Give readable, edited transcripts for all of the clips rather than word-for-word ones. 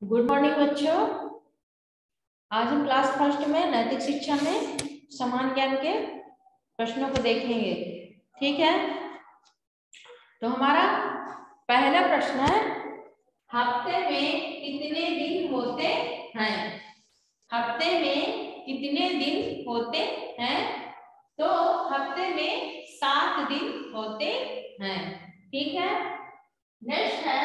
Good morning बच्चों। आज हम क्लास फर्स्ट में नैतिक शिक्षा में समान ज्ञान के प्रश्नों को देखेंगे। ठीक है, तो हमारा पहला प्रश्न है, हफ्ते में कितने दिन होते हैं? हफ्ते में कितने दिन होते हैं? तो हफ्ते में 7 दिन होते हैं। ठीक है, नेक्स्ट है,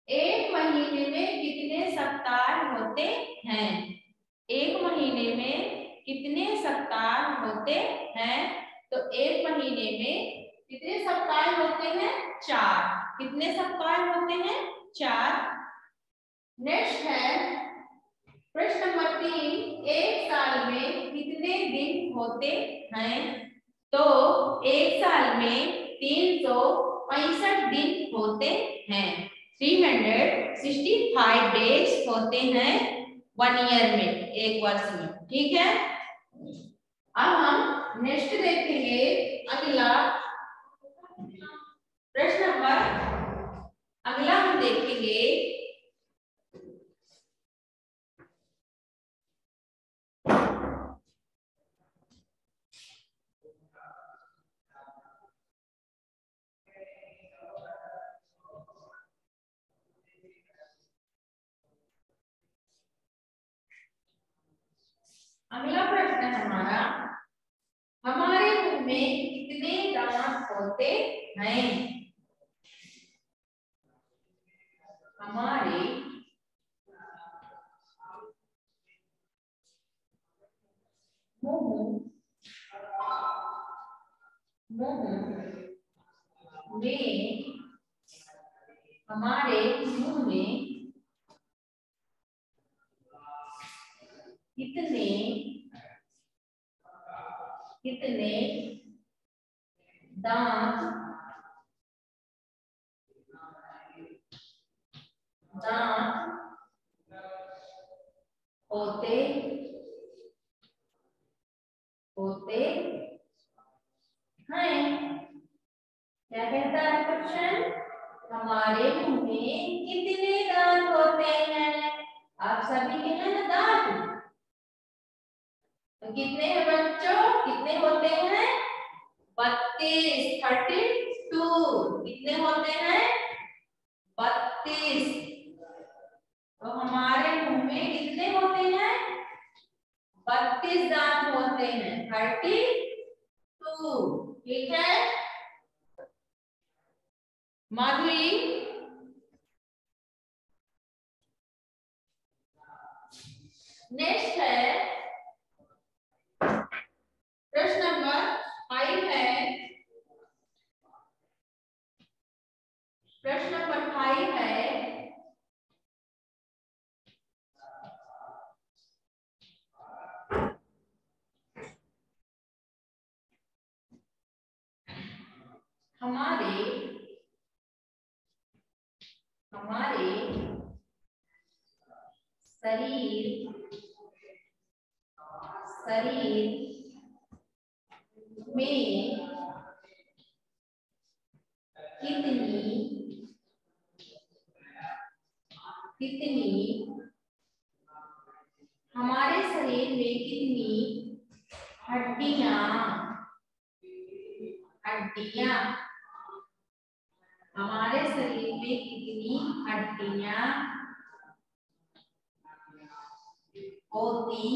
एक महीने में कितने सप्ताह होते हैं? एक महीने में कितने सप्ताह होते हैं? तो एक महीने में कितने सप्ताह होते हैं? 4। कितने सप्ताह होते हैं? 4। नेक्स्ट है प्रश्न नंबर 3, एक साल में कितने दिन होते हैं? तो एक साल में 365 दिन होते हैं। 365 डेज होते हैं 1 ईयर में, एक वर्ष में। ठीक है, अब हम नेक्स्ट देखेंगे अगला प्रश्न नंबर, अगला हम देखेंगे अगला प्रश्न है हमारा, हमारे मुंह में कितने दांत होते हैं? हमारे मुंह में हमारे मुंह में कितने दांत होते हैं? क्या कहता है क्वेश्चन? हमारे मुंह में कितने दांत होते हैं? आप सभी के हैं ना दांत, तो कितने हैं बच्चों? कितने होते हैं? 32, 32। कितने होते हैं? 32। तो हमारे मुंह में कितने होते हैं? 32 दांत होते हैं, 32। ठीक है माधुरी? नेक्स्ट है प्रश्न नंबर 5 है। प्रश्न नंबर 5 है, हमारे शरीर में हमारे शरीर में कितनी हड्डियां हमारे शरीर में कितनी हड्डियां होती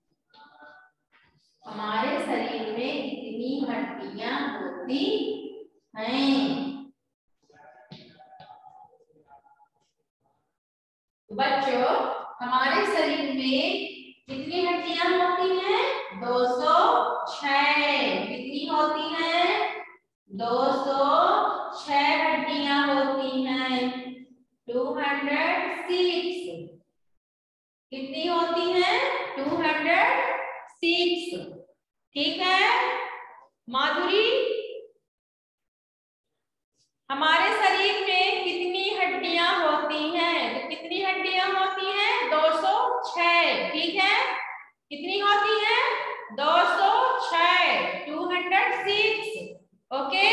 हैं? हमारे शरीर में कितनी हड्डियां होती हैं? बच्चों, हमारे शरीर में कितनी हड्डियां होती हैं? 206। कितनी होती हैं? 206 हड्डियां होती हैं। 206। कितनी होती हैं? 206। ठीक है माधुरी? हमारे शरीर में कितनी हड्डियां होती हैं? तो कितनी हड्डियां होती हैं? 206। ठीक है, कितनी होती हैं? 206, 206। ओके,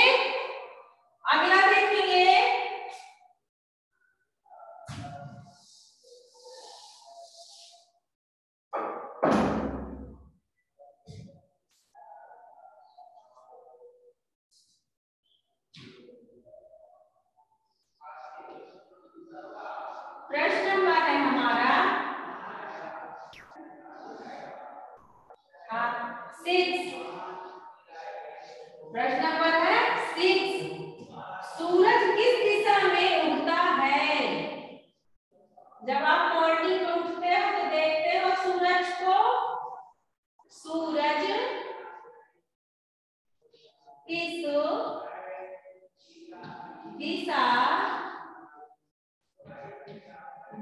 नंबर है हमारा 6। प्रश्न नंबर है 6। सूरज किस दिशा में उगता है? जब आप मॉर्निंग में उठते हो तो देखते हो सूरज को। सूरज किस दिशा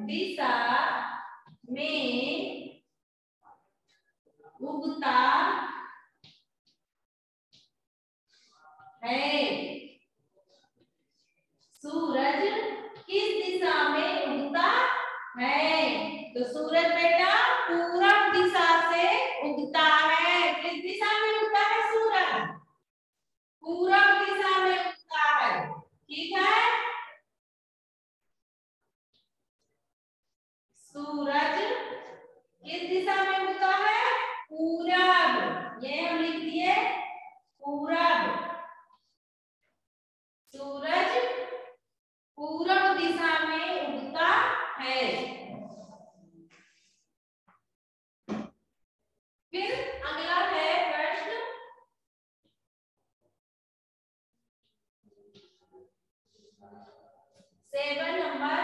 दिशा में उगता है? सूरज किस दिशा में उगता है? तो सूरज बेटा पूरब दिशा से उगता है। किस दिशा में उगता है सूरज? पूरब दिशा में उगता है। ठीक है, सूरज किस दिशा में उगता है? पूरब। ये हम लिख दिए पूरब। सूरज पूरब दिशा में उगता है। फिर अगला है प्रश्न 7 नंबर।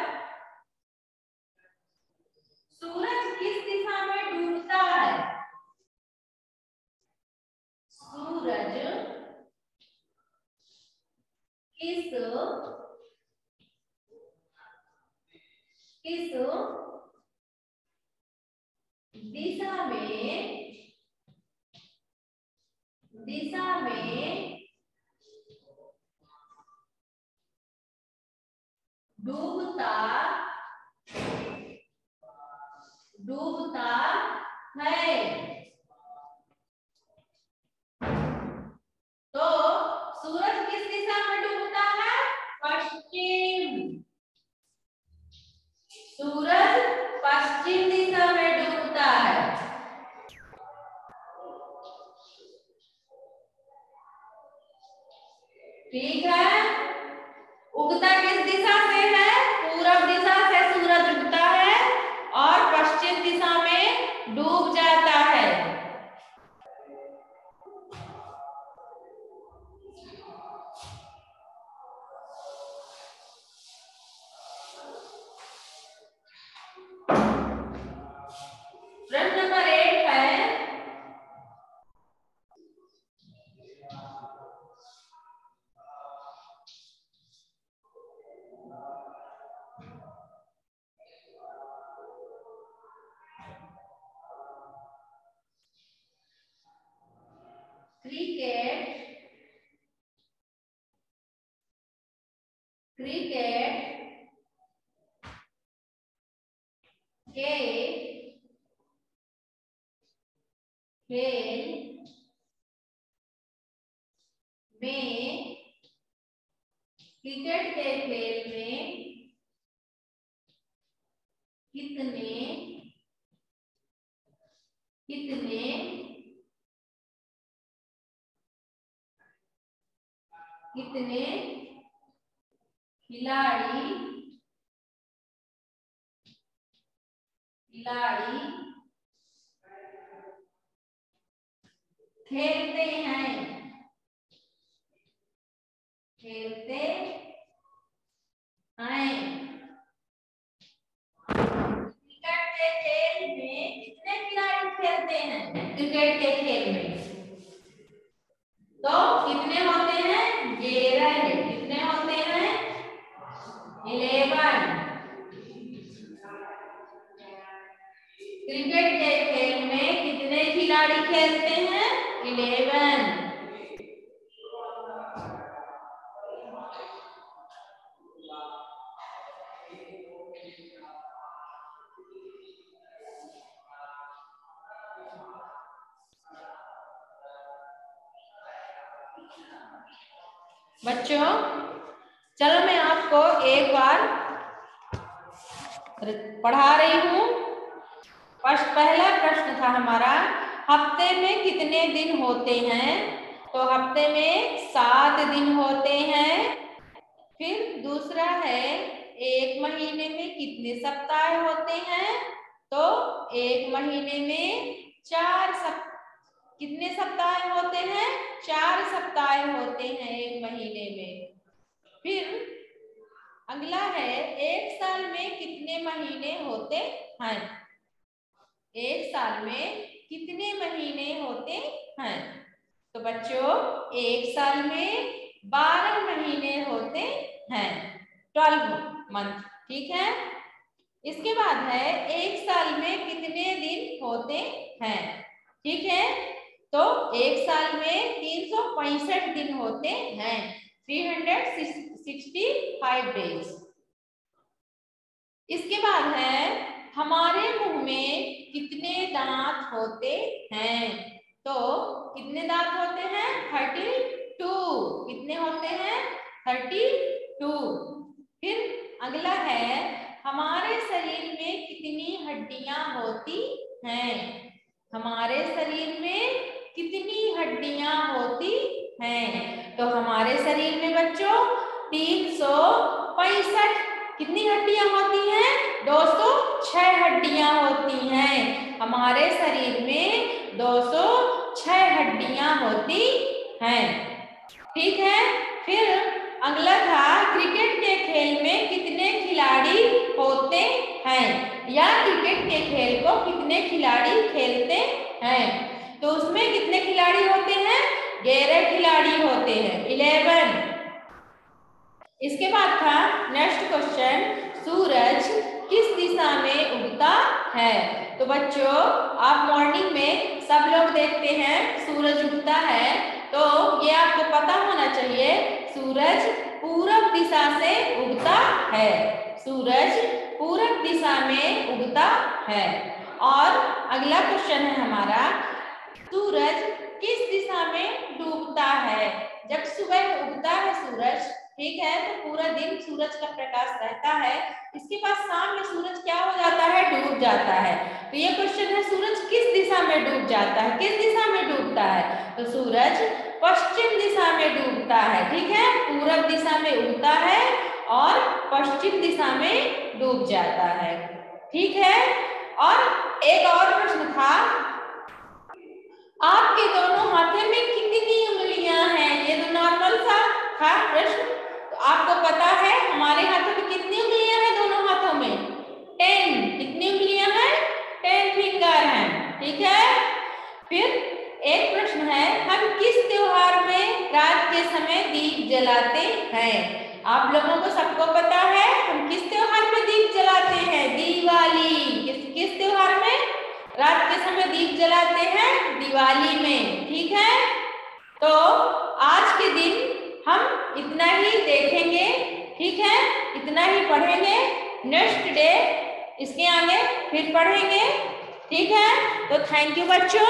सूरज किस दिशा में डूबता है? सूरज किस दिशा में डूबता है? तो सूरज किस दिशा में डूबता है? पश्चिम। सूरज पश्चिम दिशा में डूबता है। ठीक है, उगता किस दिशा से है? पूरब दिशा से सूरज उगता है और पश्चिम दिशा में डूब जाता है। प्रश्न नंबर 8 है क्रिकेट के खेल में क्रिकेट के खेल में कितने खिलाड़ी खेलते हैं? क्रिकेट के खेल में कितने खिलाड़ी खेलते हैं? क्रिकेट के खेल में तो कितने होते हैं? 11। कितने होते हैं? 11। क्रिकेट के खेल में कितने खिलाड़ी खेलते हैं? 11। बच्चों चलो मैं आपको एक बार पढ़ा रही हूँ। पहला प्रश्न था हमारा, हफ्ते में कितने दिन होते हैं? तो हफ्ते में 7 दिन होते हैं। फिर दूसरा है एक महीने में कितने सप्ताह होते हैं? तो एक महीने में कितने सप्ताह होते हैं? 4 सप्ताह होते हैं एक महीने में। फिर अगला है, एक साल में कितने महीने होते हैं? एक साल में कितने महीने होते हैं? तो बच्चों, एक साल में 12 महीने होते हैं, 12 मंथ। ठीक है। इसके बाद है, एक साल में कितने दिन होते हैं? ठीक है, तो एक साल में 365 दिन होते हैं, 365 डेज। इसके बाद है, हमारे मुंह में कितने दांत होते हैं? तो कितने दांत होते हैं? 32। कितने होते हैं? 32। फिर अगला है, हमारे शरीर में कितनी हड्डियां होती हैं? हमारे शरीर में कितनी हड्डियां होती हैं? तो हमारे शरीर में बच्चों 365 कितनी हड्डियां होती हैं? 206 हड्डियां होती हैं। हमारे शरीर में 206 हड्डियां होती हैं। ठीक है। फिर अगला था, क्रिकेट के खेल में कितने खिलाड़ी होते हैं? या क्रिकेट के खेल को कितने खिलाड़ी खेलते हैं? तो उसमें कितने खिलाड़ी होते हैं? 11 खिलाड़ी होते हैं, 11। इसके बाद था नेक्स्ट क्वेश्चन, सूरज किस दिशा में उगता है? तो बच्चों, आप मॉर्निंग में सब लोग देखते हैं सूरज उगता है, तो ये आपको पता होना चाहिए, सूरज पूरब दिशा से उगता है। सूरज पूरब दिशा में उगता है। और अगला क्वेश्चन है हमारा, सूरज किस दिशा में डूबता है? जब सुबह उगता है सूरज, ठीक है, तो पूरा दिन सूरज का प्रकाश रहता है। इसके बाद शाम में सूरज क्या हो जाता है? डूब जाता है। तो ये क्वेश्चन है, सूरज किस दिशा में डूब जाता है? किस दिशा में डूबता है? तो सूरज पश्चिम दिशा में डूबता है। ठीक है, पूरब दिशा में उगता है और पश्चिम दिशा में डूब जाता है। ठीक है। और एक और प्रश्न था, आपके दोनों हाथों में कितनी उंगलियां हैं? ये तो नॉर्मल था प्रश्न। तो आपको पता है हमारे हाथों में कितनी उंगलियां हैं? दोनों हाथों में 10। कितनी उंगलियां हैं? 10 फिंगर हैं। ठीक है। फिर एक प्रश्न है, हम किस त्योहार में रात के समय दीप जलाते हैं? आप लोगों को सबको पता है हम किस त्योहार में दीप जलाते हैं? दिवाली। किस त्योहार में रात के समय दीप जलाते हैं? दिवाली में। ठीक है। तो आज के दिन हम इतना ही देखेंगे। ठीक है, इतना ही पढ़ेंगे। नेक्स्ट डे इसके आगे फिर पढ़ेंगे। ठीक है, तो थैंक यू बच्चों।